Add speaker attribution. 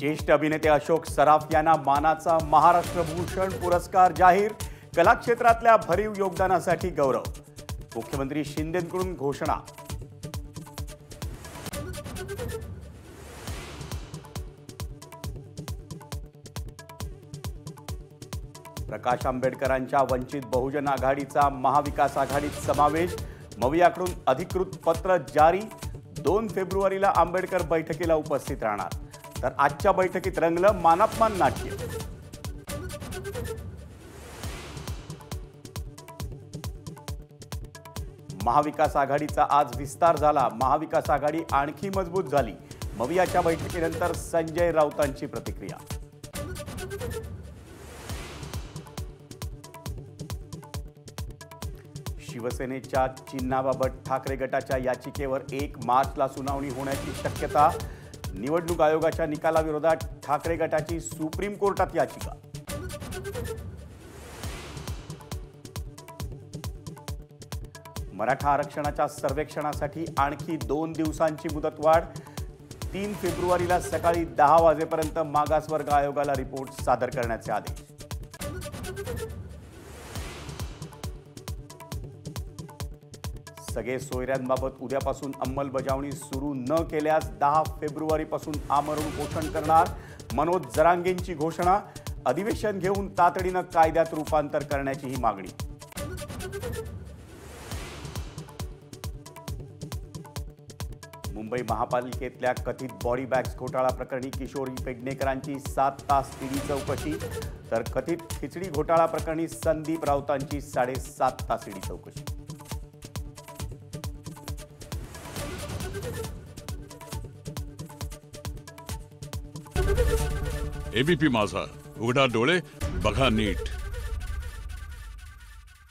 Speaker 1: ज्येष्ठ अभिनेते अशोक सराफ यांना मानाचा महाराष्ट्र भूषण पुरस्कार जाहीर। कला क्षेत्रातल्या भरीव योगदानासाठी गौरव। मुख्यमंत्री शिंदेंकडून घोषणा। प्रकाश आंबेडकरांच्या वंचित बहुजन आघाडीचा महाविकास आघाडीत समावेश। मवियाकडून अधिकृत पत्र जारी। 2 फेब्रुवारीला आंबेडकर बैठकीला उपस्थित राहणार। तर आजच्या बैठकीत रंगलं मानापमान नाट्य। महाविकास आघाडीचा आज विस्तार झाला। महाविकास आघाडी आणखी मजबूत झाली। मवियाच्या बैठकीनंतर संजय राऊतांची प्रतिक्रिया। शिवसेनेच्या चिन्हाबाबत ठाकरे गटाच्या याचिकेवर 1 मार्चला सुनावणी होण्याची शक्यता। निवडणूक आयोगाच्या निकालाविरोधात ठाकरे गटाची सुप्रीम कोर्टात याचिका। मराठा आरक्षणाच्या सर्वेक्षणासाठी आणखी 2 दिवसांची मुदतवाढ। 3 फेब्रुवारीला सकाळी 10 वाजेपर्यंत मागासवर्ग आयोगाला रिपोर्ट सादर करण्याचे आदेश। सगळे सोयऱ्यांबाबत उद्यापासून अंमलबजावणी सुरू न केल्यास 10 फेब्रुवारीपासून आमरण उपोषण करणार। मनोज जरांगेंची घोषणा। अधिवेशन घेऊन तातडीनं कायद्यात रूपांतर करण्याची ही मागणी। मुंबई महापालिकेतल्या कथित बॉडी बॅग्स घोटाळा प्रकरणी किशोरी पेडणेकरांची 7 तास ईडी चौकशी। तर कथित खिचडी घोटाळा प्रकरणी संदीप राऊतांची 7.5 तास ईडी चौकशी।
Speaker 2: एबीपी माझा, उघडा डोळे बघा नीट।